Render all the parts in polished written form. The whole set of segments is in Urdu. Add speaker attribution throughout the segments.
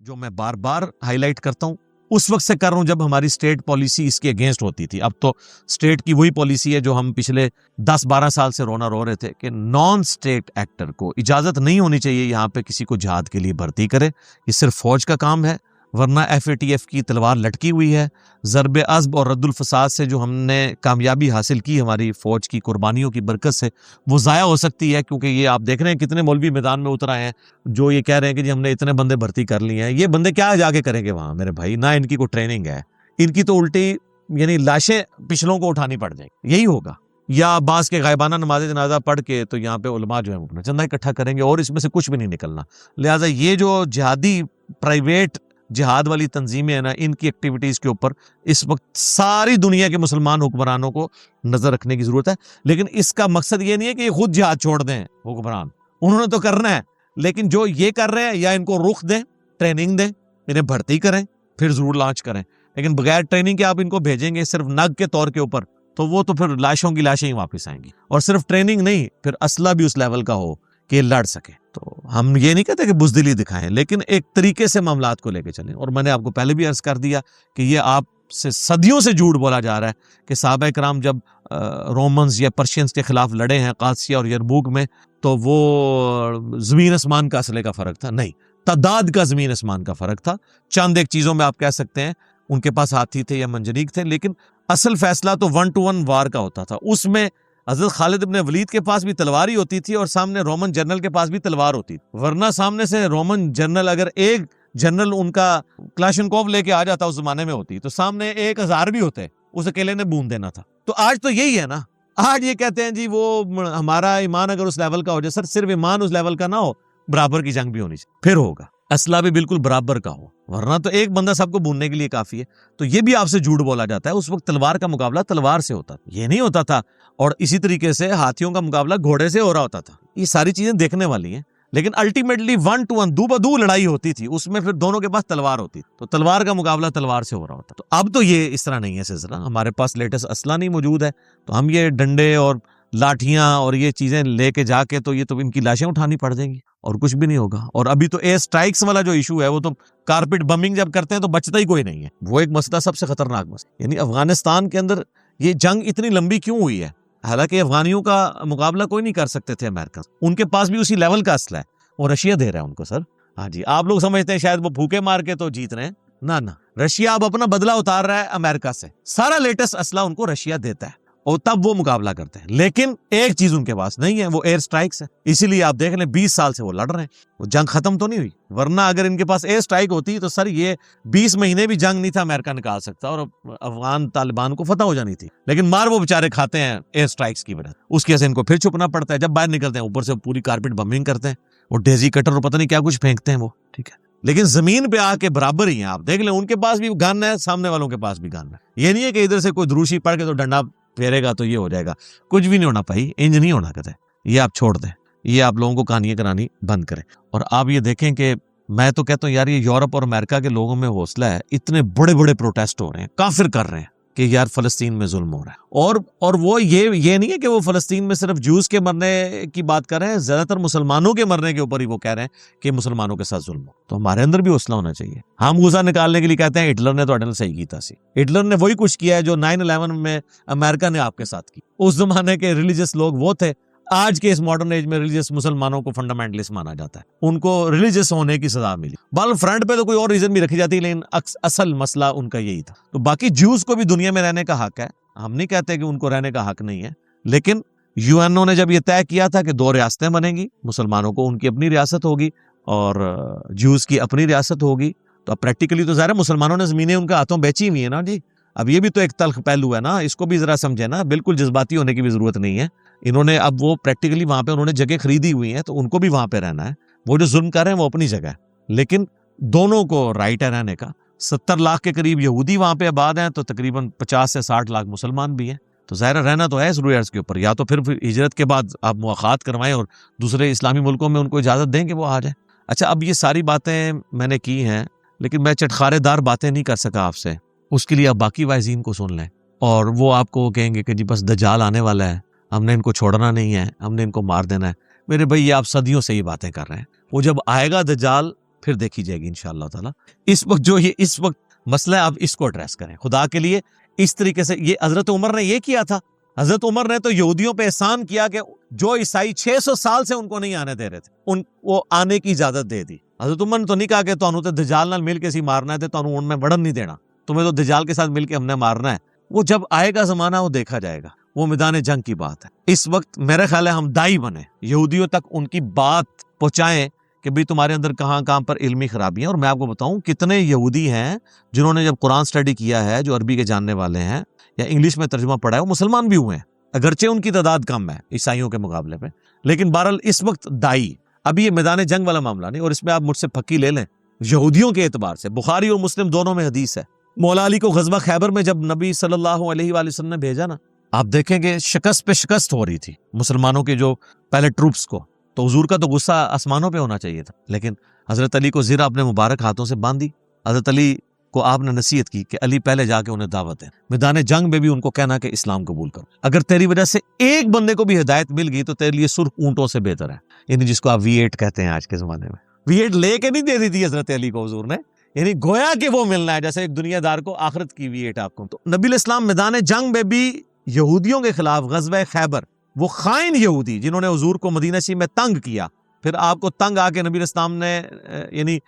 Speaker 1: جو میں بار بار ہائی لائٹ کرتا ہوں اس وقت سے کر رہا ہوں جب ہماری اسٹیٹ پالیسی اس کے اگینسٹ ہوتی تھی. اب تو اسٹیٹ کی وہی پالیسی ہے جو ہم پچھلے 10-12 سال سے رو رہے تھے کہ نان اسٹیٹ ایکٹر کو اجازت نہیں ہونی چاہیے یہاں پہ کسی کو جہاد کے لیے بھرتی کرے. یہ صرف فوج کا کام ہے, ورنہ FATF کی تلوار لٹکی ہوئی ہے. ضرب عصب اور رد الفساد سے جو ہم نے کامیابی حاصل کی ہماری فوج کی قربانیوں کی برکت سے, وہ ضائع ہو سکتی ہے. کیونکہ یہ آپ دیکھ رہے ہیں کتنے مولوی میدان میں اتر آئے ہیں جو یہ کہہ رہے ہیں کہ جی ہم نے اتنے بندے بھرتی کر لیے ہیں. یہ بندے کیا جا کے کریں گے وہاں میرے بھائی؟ نہ ان کی کوئی ٹریننگ ہے, ان کی تو الٹی یعنی لاشیں پچھلوں کو اٹھانی پڑ جائیں گی. یہی ہوگا. یا بعض کے غائبانہ نماز جنازہ پڑھ کے تو یہاں پہ علماء جو ہے وہ اپنا چندہ اکٹھا کریں گے اور اس میں سے کچھ بھی نہیں نکلنا. لہٰذا یہ جو جہادی پرائیویٹ جہاد والی تنظیمیں ہیں نا, ان کی ایکٹیویٹیز کے اوپر اس وقت ساری دنیا کے مسلمان حکمرانوں کو نظر رکھنے کی ضرورت ہے. لیکن اس کا مقصد یہ نہیں ہے کہ یہ خود جہاد چھوڑ دیں حکمران, انہوں نے تو کرنا ہے. لیکن جو یہ کر رہے ہیں یا ان کو رخ دیں, ٹریننگ دیں, انہیں بھرتی کریں, پھر ضرور لانچ کریں. لیکن بغیر ٹریننگ کے آپ ان کو بھیجیں گے صرف نگ کے طور کے اوپر, تو وہ تو پھر لاشوں کی لاشیں ہی واپس آئیں گی. اور صرف ٹریننگ نہیں, پھر اسلحہ بھی اس لیول کا ہو کہ لڑ سکے. تو ہم یہ نہیں کہتے کہ بزدلی دکھائیں, لیکن ایک طریقے سے معاملات کو لے کے چلیں. اور میں نے آپ کو پہلے بھی عرض کر دیا کہ یہ آپ سے صدیوں سے جھوٹ بولا جا رہا ہے کہ صحابہ کرام جب رومنز یا پرشینز کے خلاف لڑے ہیں قادسیہ اور یرموک میں, تو وہ زمین آسمان کا اسلحے کا فرق تھا. نہیں, تعداد کا زمین آسمان کا فرق تھا. چند ایک چیزوں میں آپ کہہ سکتے ہیں ان کے پاس ہاتھی تھے یا منجنیق تھے, لیکن اصل فیصلہ تو 1 to 1 وار کا ہوتا تھا. اس میں حضرت خالد ابن ولید کے پاس بھی تلوار ہی ہوتی تھی اور سامنے رومن جنرل کے پاس بھی تلوار ہوتی تھی. ورنہ سامنے سے رومن جنرل, اگر ایک جنرل ان کا کلاشنکوف لے کے آ جاتا اس زمانے میں ہوتی, تو سامنے 1000 بھی ہوتے, اس اکیلے نے بون دینا تھا. تو آج تو یہی ہے نا. آج یہ کہتے ہیں جی وہ ہمارا ایمان اگر اس لیول کا ہو جائے. سر صرف ایمان اس لیول کا نہ ہو, برابر کی جنگ بھی ہونی چاہیے, پھر ہوگا. اسلحہ بھی بالکل برابر کا ہو, ورنہ تو ایک بندہ سب کو بوننے کے لیے کافی ہے. تو یہ بھی آپ سے جھوٹ بولا جاتا ہے. اس وقت تلوار کا مقابلہ تلوار سے ہوتا تھا, یہ نہیں ہوتا تھا. اور اسی طریقے سے ہاتھیوں کا مقابلہ گھوڑے سے ہو رہا ہوتا تھا. یہ ساری چیزیں دیکھنے والی ہیں. لیکن الٹیمیٹلی 1 to 1 دو بدو لڑائی ہوتی تھی, اس میں پھر دونوں کے پاس تلوار ہوتی, تو تلوار کا مقابلہ تلوار سے ہو رہا ہوتا. تو اب تو یہ اس طرح نہیں ہے سلسلہ. ہمارے پاس لیٹسٹ اسلحہ نہیں موجود ہے, تو ہم یہ ڈنڈے اور لاٹھیاں اور یہ چیزیں لے کے جا کے تو یہ تو ان کی لاشیں اٹھانی پڑ جائیں گی اور کچھ بھی نہیں ہوگا. اور ابھی تو ایئر سٹرائکس والا جو ایشو ہے, وہ تو کارپٹ بمبنگ جب کرتے ہیں تو بچتا ہی کوئی نہیں ہے. وہ ایک مسئلہ سب سے خطرناک مسئلہ. یعنی افغانستان کے اندر یہ جنگ اتنی لمبی کیوں ہوئی ہے؟ حالانکہ افغانیوں کا مقابلہ کوئی نہیں کر سکتے تھے امریکہ, ان کے پاس بھی اسی لیول کا اسلحہ ہے, وہ رشیا دے رہا ہے ان کو. سر ہاں جی, آپ لوگ سمجھتے ہیں شاید وہ پھوکے مار کے تو جیت رہے ہیں. نہ, رشیا اب اپنا بدلہ اتار رہا ہے امریکہ سے. سارا لیٹسٹ اسلحہ ان کو رشیا دیتا ہے اور تب وہ مقابلہ کرتے ہیں. لیکن ایک چیز ان کے پاس نہیں ہے, وہ ایئر سٹرائکس ہے. اسی لیے آپ دیکھ لیں 20 سال سے وہ لڑ رہے ہیں. وہ جنگ ختم تو نہیں ہوئی, ورنہ اگر ان کے پاس ایئر سٹرائک ہوتی تو سر یہ 20 مہینے بھی جنگ نہیں تھا امریکہ نکال سکتا اور افغان طالبان کو فتح ہو جانی تھی. لیکن مار وہ بیچارے کھاتے ہیں ایئر سٹرائکس کی وجہ. اس کی وجہ سے ان کو پھر چھپنا پڑتا ہے. جب باہر نکلتے ہیں اوپر سے پوری کارپٹ بمبنگ کرتے ہیں, وہ ڈیزی کٹر اور پتہ نہیں کیا کچھ پھینکتے ہیں وہ. ٹھیک ہے, لیکن زمین پہ آ کے برابر ہی ہیں. آپ دیکھ لیں ان کے پاس بھی گن ہے, سامنے والوں کے پاس بھی گن ہے. یہ نہیں ہے کہ ادھر سے کوئی دروشی پڑھ کے تو ڈنڈا پھیرے گا تو یہ ہو جائے گا. کچھ بھی نہیں ہونا بھائی, انج نہیں ہونا کہتے. یہ آپ چھوڑ دیں, یہ آپ لوگوں کو کہانیاں کرانی بند کریں. اور آپ یہ دیکھیں کہ میں تو کہتا ہوں یار, یہ یورپ اور امریکہ کے لوگوں میں حوصلہ ہے. اتنے بڑے بڑے پروٹیسٹ ہو رہے ہیں, کافر کر رہے ہیں کہ یار فلسطین میں ظلم ہو رہا ہے. اور وہ یہ نہیں ہے کہ وہ فلسطین میں صرف جوز کے مرنے کی بات کر رہے ہیں, زیادہ تر مسلمانوں کے مرنے کے اوپر ہی وہ کہہ رہے ہیں کہ مسلمانوں کے ساتھ ظلم ہو. تو ہمارے اندر بھی حوصلہ ہونا چاہیے. ہم غصہ نکالنے کے لیے کہتے ہیں ہٹلر نے تو اڈل صحیح کیتا سی. ہٹلر نے وہی کچھ کیا ہے جو 9/11 میں امریکہ نے آپ کے ساتھ کی. اس زمانے کے ریلیجس لوگ وہ تھے. آج کے اس ماڈرن ایج میں ریلیجس مسلمانوں کو فنڈامنٹلسٹ مانا جاتا ہے, ان کو ریلیجس ہونے کی سزا ملی. بال فرنٹ پہ تو کوئی اور ریزن بھی رکھی جاتی, لیکن اصل مسئلہ ان کا یہی تھا. تو باقی جوز کو بھی دنیا میں رہنے کا حق ہے, ہم نہیں کہتے کہ ان کو رہنے کا حق نہیں ہے. لیکن UN نے جب یہ طے کیا تھا کہ 2 ریاستیں بنیں گی, مسلمانوں کو ان کی اپنی ریاست ہوگی اور جوز کی اپنی ریاست ہوگی, تو اب پریکٹیکلی تو ظاہر ہے مسلمانوں نے زمینیں ان کے ہاتھوں بیچی ہوئی ہیں نا جی. اب یہ بھی تو ایک تلخ پہلو ہے نا, اس کو بھی ذرا سمجھے نا. بالکل جذباتی ہونے کی بھی ضرورت نہیں ہے. انہوں نے اب وہ پریکٹیکلی وہاں پہ انہوں نے جگہ خریدی ہوئی ہیں, تو ان کو بھی وہاں پہ رہنا ہے. وہ جو ظلم کر رہے ہیں وہ اپنی جگہ ہے, لیکن دونوں کو رائٹ ہے رہنے کا. 70 لاکھ کے قریب یہودی وہاں پہ آباد ہیں, تو تقریباً 50 سے 60 لاکھ مسلمان بھی ہیں. تو ظاہر رہنا تو ہے اس روئرز کے اوپر. یا تو پھر ہجرت کے بعد آپ مواخات کروائیں اور دوسرے اسلامی ملکوں میں ان کو اجازت دیں کہ وہ آ جائیں. اچھا, اب یہ ساری باتیں میں نے کی ہیں, لیکن میں چٹخارے دار باتیں نہیں کر سکا آپ سے. اس کے لیے آپ باقی وائزین کو سن لیں, اور وہ آپ کو کہیں گے کہ جی بس دجال آنے والا ہے, ہم نے ان کو چھوڑنا نہیں ہے, ہم نے ان کو مار دینا ہے. میرے بھائی, یہ آپ صدیوں سے یہ باتیں کر رہے ہیں. وہ جب آئے گا دجال, پھر دیکھی جائے گی انشاءاللہ تعالیٰ۔ اس وقت جو یہ اس وقت مسئلہ ہے، اب اس کو ایڈریس کریں خدا کے لیے۔ اس طریقے سے یہ حضرت عمر نے یہ کیا تھا، حضرت عمر نے تو یہودیوں پہ احسان کیا کہ جو عیسائی 600 سال سے ان کو نہیں آنے دے رہے تھے، وہ آنے کی اجازت دے دی۔ حضرت عمر نے تو نہیں کہا کہ تانوں تے دجال نال مل کے سی مارنا ہے تے تانوں ان میں وڑن نہیں دینا، تمہیں تو دجال کے ساتھ مل کے ہم نے مارنا ہے۔ وہ جب آئے گا زمانہ وہ دیکھا جائے گا، وہ میدان جنگ کی بات ہے۔ اس وقت میرے خیال ہے ہم دائی بنیں، یہودیوں تک ان کی بات پہنچائیں کہ بھئی تمہارے اندر کہاں کہاں پر علمی خرابی ہیں۔ اور میں آپ کو بتاؤں کتنے یہودی ہیں جنہوں نے جب قرآن سٹڈی کیا ہے، جو عربی کے جاننے والے ہیں یا انگلش میں ترجمہ پڑھا ہے، وہ مسلمان بھی ہوئے ہیں، اگرچہ ان کی تعداد کم ہے عیسائیوں کے مقابلے میں، لیکن بہرحال اس وقت دائی۔ ابھی یہ میدان جنگ والا معاملہ نہیں، اور اس میں آپ مجھ سے پھکی لے لیں، یہودیوں کے اعتبار سے بخاری اور مسلم دونوں میں حدیث ہے، مولا علی کو غزوہ خیبر میں جب نبی صلی اللہ علیہ وآلہ وسلم نے بھیجا نا، آپ دیکھیں کہ شکست پہ شکست ہو رہی تھی مسلمانوں کے جو پہلے ٹروپس کو، تو حضور کا تو غصہ آسمانوں پہ ہونا چاہیے تھا، لیکن حضرت علی کو زرہ اپنے مبارک ہاتھوں سے باندھی۔ حضرت علی کو آپ نے نصیحت کی کہ علی پہلے جا کے انہیں دعوت دیں، میدان جنگ میں بھی ان کو کہنا کہ اسلام قبول کرو، اگر تیری وجہ سے ایک بندے کو بھی ہدایت مل گئی تو تیرے لیے سرخ اونٹوں سے بہتر ہے، یعنی جس کو آپ V8 کہتے ہیں آج کے زمانے میں۔ V8 لے کے نہیں دے دی تھی حضرت علی کو حضور نے، یعنی گویا کہ وہ ملنا ہے جیسے ایک دنیا دار کو آخرت کی V8 آپ کو۔ تو نبی الاسلام میدان جنگ میں بھی یہودیوں کے خلاف غزوہ خیبر، وہ خائن یہودی جنہوں نے حضور کو مدینہ شریف میں تنگ کیا، پھر آپ کو تنگ آ کے نبی الاسلام نے یعنی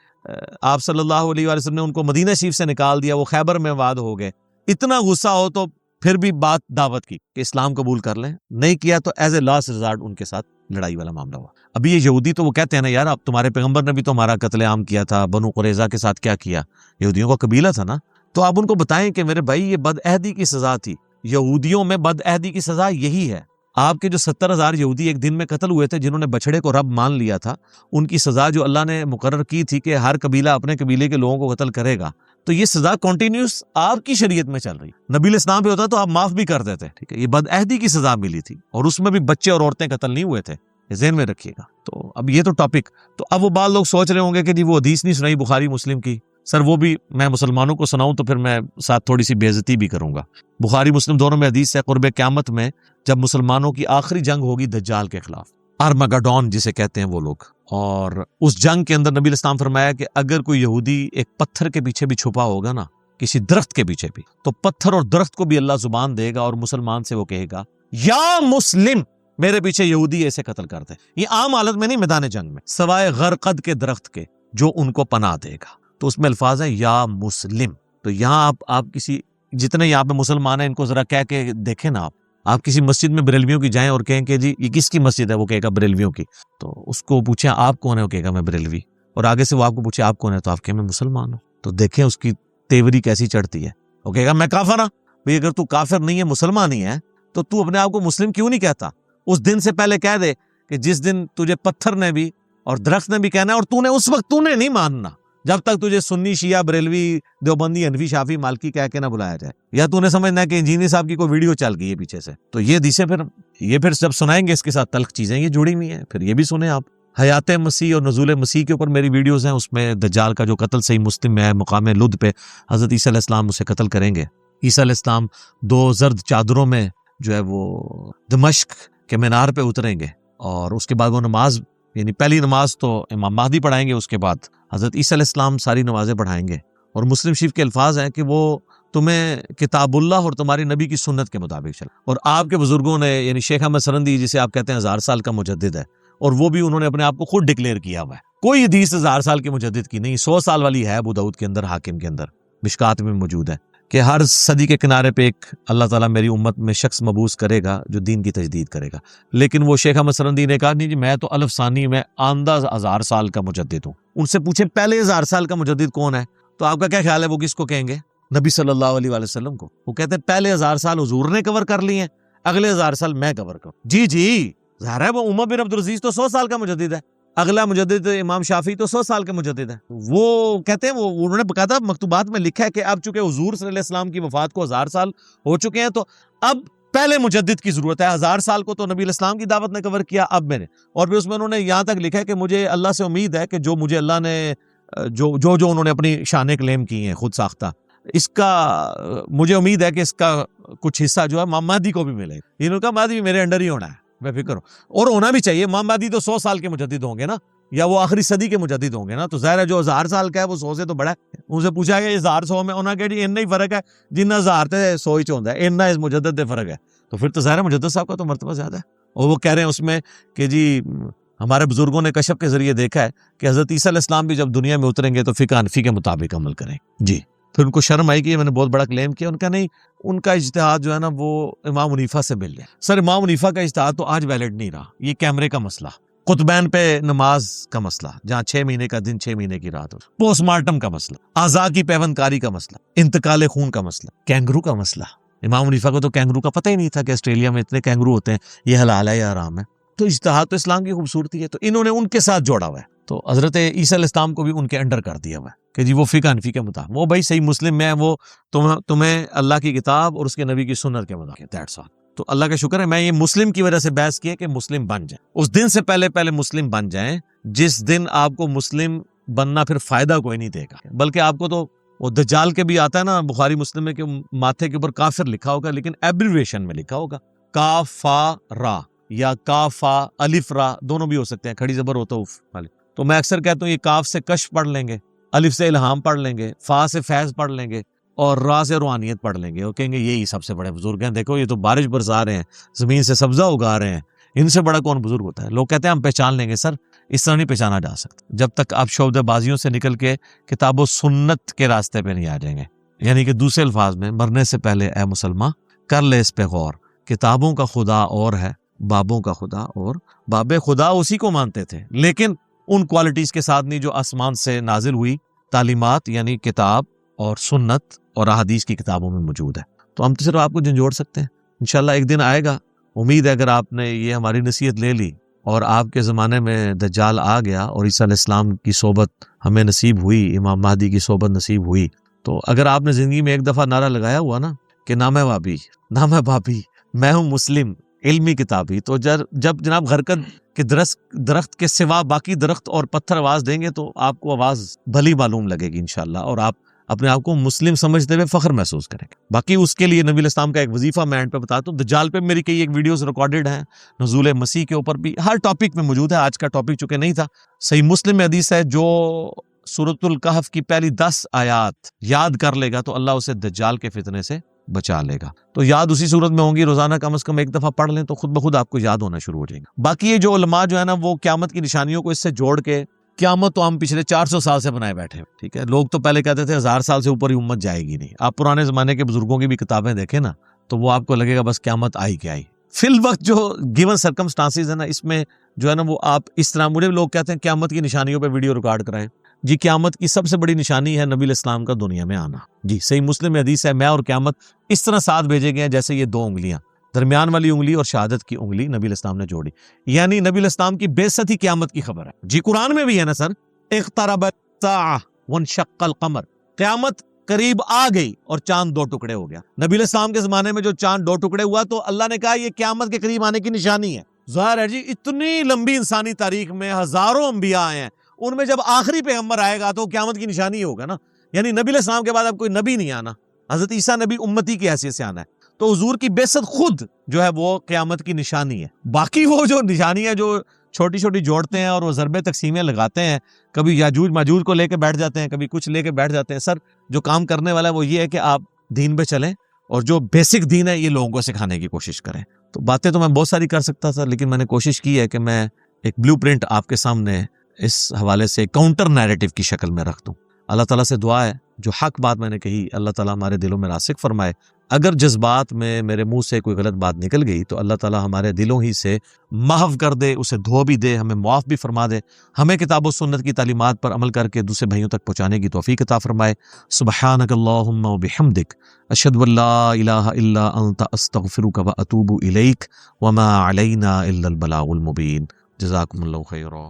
Speaker 1: آپ صلی اللہ علیہ وآلہ وسلم نے ان کو مدینہ شریف سے نکال دیا، وہ خیبر میں واد ہو گئے۔ اتنا غصہ ہو تو پھر بھی بات دعوت کی کہ اسلام قبول کر لیں، نہیں کیا تو ایز اے لاسٹ ریزارٹ ان کے ساتھ لڑائی والا معاملہ ہوا۔ ابھی یہ یہودی تو وہ کہتے ہیں نا یار اب تمہارے پیغمبر نے بھی تو ہمارا قتل عام کیا تھا، بنو قریظہ کے ساتھ کیا کیا، یہودیوں کا قبیلہ تھا نا، تو آپ ان کو بتائیں کہ میرے بھائی یہ بد عہدی کی سزا تھی، یہودیوں میں بد عہدی کی سزا یہی ہے۔ آپ کے جو 70,000 یہودی ایک دن میں قتل ہوئے تھے جنہوں نے بچڑے کو رب مان لیا تھا، ان کی سزا جو اللہ نے مقرر کی تھی کہ ہر قبیلہ اپنے قبیلے کے لوگوں کو قتل کرے گا، تو یہ سزا کنٹینیوس آپ کی شریعت میں چل رہی۔ نبی الاسلام پہ ہوتا تو آپ معاف بھی کر دیتے، ٹھیک ہے، یہ بد عہدی کی سزا ملی تھی اور اس میں بھی بچے اور عورتیں قتل نہیں ہوئے تھے، یہ ذہن میں رکھیے گا۔ تو اب یہ تو ٹاپک، تو اب وہ بعض لوگ سوچ رہے ہوں گے کہ جی وہ حدیث نہیں سنائی بخاری مسلم کی، سر وہ بھی میں مسلمانوں کو سناؤں تو پھر میں ساتھ تھوڑی سی بے عزتی بھی کروں گا۔ بخاری مسلم دونوں میں حدیث ہے، قرب قیامت میں جب مسلمانوں کی آخری جنگ ہوگی دجال کے خلاف، آرمگڈون جسے کہتے ہیں وہ لوگ، اور اس جنگ کے اندر نبی الاسلام فرمایا کہ اگر کوئی یہودی ایک پتھر کے پیچھے بھی چھپا ہوگا نا، کسی درخت کے پیچھے بھی، تو پتھر اور درخت کو بھی اللہ زبان دے گا اور مسلمان سے وہ کہے گا یا مسلم میرے پیچھے یہودی ایسے قتل کر دے۔ یہ عام حالت میں نہیں، میدان جنگ میں، سوائے غرقد کے درخت کے جو ان کو پناہ دے گا، تو اس میں الفاظ ہیں یا مسلم۔ تو یہاں آپ کسی جتنے یہاں پہ مسلمان ہیں ان کو ذرا کہہ کے دیکھیں نا، آپ کسی مسجد میں بریلویوں کی جائیں اور کہیں کہ جی یہ کس کی مسجد ہے، وہ کہے گا بریلویوں کی، تو اس کو پوچھیں آپ کون ہے، وہ کہے گا میں بریلوی، اور آگے سے وہ آپ کو پوچھے آپ کون ہے تو آپ کہیں میں مسلمان ہوں، تو دیکھیں اس کی تیوری کیسی چڑھتی ہے۔ وہ کہے گا میں کافر ہوں، بھئی اگر تو کافر نہیں ہے مسلمان ہی ہے تو تو اپنے آپ کو مسلم کیوں نہیں کہتا؟ اس دن سے پہلے کہہ دے کہ جس دن تجھے پتھر نے بھی اور درخت نے بھی کہنا ہے، اور تو نے اس وقت تو نے نہیں ماننا جب تک تجھے سنی شیعہ بریلوی دیوبندی حنفی شافی مالکی کہہ کے نہ بلایا جائے، یا تو نے سمجھنا ہے کہ انجینئر صاحب کی کوئی ویڈیو چل گئی ہے پیچھے سے۔ تو یہ حدیثیں پھر جب سنائیں گے اس کے ساتھ تلخ چیزیں یہ جڑی ہوئی ہیں، پھر یہ بھی سنیں آپ۔ حیات مسیح اور نزول مسیح کے اوپر میری ویڈیوز ہیں، اس میں دجال کا جو قتل صحیح مسلم میں ہے، مقام لد پہ حضرت عیسیٰ علیہ السلام اسے قتل کریں گے۔ عیسیٰ علیہ السلام 2 زرد چادروں میں جو ہے وہ دمشق کے مینار پہ اتریں گے، اور اس کے بعد وہ نماز، یعنی پہلی نماز تو امام مہدی پڑھائیں گے، اس کے بعد حضرت عیسیٰ علیہ السلام ساری نمازیں پڑھائیں گے، اور مسلم شریف کے الفاظ ہیں کہ وہ تمہیں کتاب اللہ اور تمہاری نبی کی سنت کے مطابق چلا۔ اور آپ کے بزرگوں نے، یعنی شیخ احمد سرندی جسے آپ کہتے ہیں 1000 سال کا مجدد ہے، اور وہ بھی انہوں نے اپنے آپ کو خود ڈکلیئر کیا ہوا ہے، کوئی حدیث 1000 سال کے مجدد کی نہیں، 100 سال والی ہے ابو داؤد کے اندر، حاکم کے اندر، مشکات میں موجود ہے کہ ہر صدی کے کنارے پہ ایک اللہ تعالیٰ میری امت میں شخص مبعوث کرے گا جو دین کی تجدید کرے گا۔ لیکن وہ شیخ احمد سرندی نے کہا نہیں جی میں تو الف ثانی میں آندہ 1000 سال کا مجدد ہوں۔ ان سے پوچھیں پہلے 1000 سال کا مجدد کون ہے، تو آپ کا کیا خیال ہے وہ کس کو کہیں گے؟ نبی صلی اللہ علیہ وآلہ وسلم کو۔ وہ کہتے ہیں پہلے 1000 سال حضور نے کور کر لیے ہیں، اگلے 1000 سال میں کور کروں۔ جی ظاہر ہے، وہ عمر بن عبدالعزیز تو 100 سال کا مجدد ہے، اگلا مجدد امام شافعی تو 100 سال کے مجدد ہے۔ وہ کہتے ہیں، وہ انہوں نے باقاعدہ مکتوبات میں لکھا ہے کہ اب چونکہ حضور صلی اللہ علیہ وسلم کی وفات کو 1000 سال ہو چکے ہیں، تو اب پہلے مجدد کی ضرورت ہے۔ 1000 سال کو تو نبی علیہ السلام کی دعوت نے کور کیا، اب میں نے، اور پھر اس میں انہوں نے یہاں تک لکھا ہے کہ مجھے اللہ سے امید ہے کہ جو مجھے اللہ نے جو انہوں نے اپنی شانیں کلیم کی ہیں خود ساختہ، اس کا مجھے امید ہے کہ اس کا کچھ حصہ جو ہے امام مہدی کو بھی ملے گا۔ انہوں نے کہا مہدی بھی میرے انڈر ہی ہونا ہے، بے فکر ہو، اور ہونا بھی چاہیے، امام مہدی تو 100 سال کے مجدد ہوں گے نا، یا وہ آخری صدی کے مجدد ہوں گے نا. تو ظاہر ہے جو 1000 سال کا ہے وہ 100 سے تو بڑا ہے. ان سے پوچھا گیا 1100 میں, انہوں نے کہا جی اتنا ہی فرق ہے جننا 1000 تے 100 ہی چوندا ہے, اتنا اس مجدد دے فرق ہے. تو پھر تو ظاہر ہے مجدد صاحب کا تو مرتبہ زیادہ ہے. اور وہ کہہ رہے ہیں اس میں کہ جی ہمارے بزرگوں نے کشف کے ذریعے دیکھا ہے کہ حضرت عیسیٰ علیہ السلام بھی جب دنیا میں اتریں گے تو فقہ حنفی کے مطابق عمل کریں. جی پھر ان کو شرم آئی کہ میں نے بہت بڑا کلیم کیا. ان کا نہیں, ان کا اجتہاد جو ہے نا وہ امام حنیفہ سے مل جائے. سر امام حنیفہ کا اجتہاد تو آج ویلڈ نہیں رہا. یہ کیمرے کا مسئلہ, قطبین پہ نماز کا مسئلہ, جہاں 6 مہینے کا دن 6 مہینے کی رات ہو, پوسٹ مارٹم کا مسئلہ, اعضاء کی پیوند کاری کا مسئلہ, انتقال خون کا مسئلہ, کینگرو کا مسئلہ. امام حنیفہ کو تو کینگرو کا پتہ ہی نہیں تھا کہ آسٹریلیا میں اتنے کینگرو ہوتے ہیں, یہ حلال ہے یا حرام ہے. تو اجتہاد تو اسلام کی خوبصورتی ہے, تو انہوں نے ان کے ساتھ جوڑا ہوا ہے. تو حضرت عیسیٰ علیہ السلام کو بھی ان کے انڈر کر دیا ہوا ہے کہ جی وہ فقہ حنفی کے مطابق, وہ بھائی صحیح مسلم میں وہ تمہیں اللہ کی کتاب اور اس کے نبی کی سنت کے مطابق. That's all. تو اللہ کا شکر ہے میں یہ مسلم کی وجہ سے بحث کی ہے کہ مسلم بن جائیں. اس دن سے پہلے مسلم بن جائیں جس دن آپ کو مسلم بننا پھر فائدہ کوئی نہیں دے گا, بلکہ آپ کو تو وہ دجال کے بھی آتا ہے نا بخاری مسلم میں کہ ماتھے کے اوپر کافر لکھا ہوگا لیکن ایبریویشن میں لکھا ہوگا, کاف فا را یا کاف فا الف را دونوں بھی ہو سکتے ہیں, کھڑی زبر ہوتا ہے. تو میں اکثر کہتا ہوں یہ کاف سے کشف پڑھ لیں گے, الف سے الہام پڑھ لیں گے, فا سے فیض پڑھ لیں گے, اور را سے روحانیت پڑھ لیں گے, اور کہیں گے یہی سب سے بڑے بزرگ ہیں. دیکھو یہ تو بارش برسا رہے ہیں, زمین سے سبزہ اگا رہے ہیں, ان سے بڑا کون بزرگ ہوتا ہے. لوگ کہتے ہیں ہم پہچان لیں گے. سر اس طرح نہیں پہچانا جا سکتا جب تک آپ شعبدہ بازیوں سے نکل کے کتاب و سنت کے راستے پہ نہیں آ جائیں گے. یعنی کہ دوسرے الفاظ میں, مرنے سے پہلے اے مسلمان کر لے اس پہ غور, کتابوں کا خدا اور ہے, بابوں کا خدا اور, باب خدا اسی کو مانتے تھے لیکن ان کوالٹیز کے ساتھ نہیں جو آسمان سے نازل ہوئی تعلیمات یعنی کتاب اور سنت اور احادیث کی کتابوں میں موجود ہے. تو ہم تو صرف آپ کو جھنجھوڑ سکتے ہیں. انشاءاللہ ایک دن آئے گا, امید ہے اگر آپ نے یہ ہماری نصیحت لے لی اور آپ کے زمانے میں دجال آ گیا اور عیسیٰ علیہ السلام کی صحبت ہمیں نصیب ہوئی, امام مہدی کی صحبت نصیب ہوئی, تو اگر آپ نے زندگی میں ایک دفعہ نعرہ لگایا ہوا نا کہ نہ میں وابی نہ میں بابی, میں ہوں مسلم علمی کتابی, تو جب جناب غرقد کے درخت کے سوا باقی درخت اور پتھر آواز دیں گے تو آپ کو آواز بھلی معلوم لگے گی انشاءاللہ, اور آپ اپنے آپ کو مسلم سمجھتے ہوئے فخر محسوس کریں گے. باقی اس کے لیے نبی الاسلام کا ایک وظیفہ میں اینڈ پہ بتاتا ہوں. دجال پہ میری کئی ایک ویڈیوز ریکارڈڈ ہیں, نزول مسیح کے اوپر بھی, ہر ٹاپک میں موجود ہے. آج کا ٹاپک چونکہ نہیں تھا, صحیح مسلم میں حدیث ہے جو سورۃ الکہف کی پہلی 10 آیات یاد کر لے گا تو اللہ اسے دجال کے فتنے سے بچا لے گا. تو یاد اسی صورت میں ہوں گی, روزانہ کم از کم ایک دفعہ پڑھ لیں تو خود بخود آپ کو یاد ہونا شروع ہو جائے گا. باقی یہ جو علماء جو ہے نا وہ قیامت کی نشانیوں کو اس سے جوڑ کے, قیامت تو ہم پچھلے 400 سال سے بنائے بیٹھے ہیں, ٹھیک ہے. لوگ تو پہلے کہتے تھے 1000 سال سے اوپر ہی امت جائے گی نہیں. آپ پرانے زمانے کے بزرگوں کی بھی کتابیں دیکھیں نا تو وہ آپ کو لگے گا بس قیامت آئی کیا آئی. فی الوقت جو گیون سرکمسٹانسز ہے نا اس میں جو ہے نا وہ آپ اس طرح, مجھے لوگ کہتے ہیں قیامت کی نشانیوں پہ ویڈیو ریکارڈ کرائیں. جی قیامت کی سب سے بڑی نشانی ہے نبی علیہ السلام کا دنیا میں آنا. جی صحیح مسلم میں حدیث ہے, میں اور قیامت اس طرح ساتھ بھیجے گئے ہیں جیسے یہ 2 انگلیاں, درمیان والی انگلی اور شہادت کی انگلی نبی علیہ السلام نے جوڑی. یعنی نبی علیہ السلام کی بعثت ہی قیامت کی خبر ہے. جی قرآن میں بھی ہے نا سر, اقتربت الساعہ وانشق القمر, قیامت قریب آ گئی اور چاند 2 ٹکڑے ہو گیا. نبی علیہ السلام کے زمانے میں جو چاند 2 ٹکڑے ہوا تو اللہ نے کہا یہ قیامت کے قریب آنے کی نشانی ہے. ظاہر ہے جی اتنی لمبی انسانی تاریخ میں ہزاروں انبیاء آئے ہیں, ان میں جب آخری پیغمبر آئے گا تو قیامت کی نشانی ہوگا نا. یعنی نبی علیہ السلام کے بعد اب کوئی نبی نہیں آنا, حضرت عیسیٰ نبی امتی کی حیثیت سے آنا ہے. تو حضور کی بعثت خود جو ہے وہ قیامت کی نشانی ہے. باقی وہ جو نشانی ہے جو چھوٹی چھوٹی جوڑتے ہیں اور وہ ضرب تقسیمیں لگاتے ہیں, کبھی یاجوج ماجوج کو لے کے بیٹھ جاتے ہیں, کبھی کچھ لے کے بیٹھ جاتے ہیں. سر جو کام کرنے والا ہے وہ یہ ہے کہ آپ دین پہ چلیں اور جو بیسک دین ہے یہ لوگوں کو سکھانے کی کوشش کریں. تو باتیں تو میں بہت ساری کر سکتا تھا لیکن میں نے کوشش کی ہے کہ میں ایک بلیو پرنٹ آپ کے سامنے اس حوالے سے کاؤنٹر نیریٹو کی شکل میں رکھ دوں. اللہ تعالیٰ سے دعا ہے جو حق بات میں نے کہی اللہ تعالیٰ ہمارے دلوں میں راسخ فرمائے. اگر جذبات میں میرے منہ سے کوئی غلط بات نکل گئی تو اللہ تعالیٰ ہمارے دلوں ہی سے محو کر دے, اسے دھو بھی دے, ہمیں معاف بھی فرما دے, ہمیں کتاب و سنت کی تعلیمات پر عمل کر کے دوسرے بھائیوں تک پہنچانے کی توفیق عطا فرمائے. سبحانک اللہم و بحمدک اشہد ان لا الہ الا انت استغفرک و اتوب الیک وما علینا الا البلاغ المبین. جزاکم اللہ خیرا.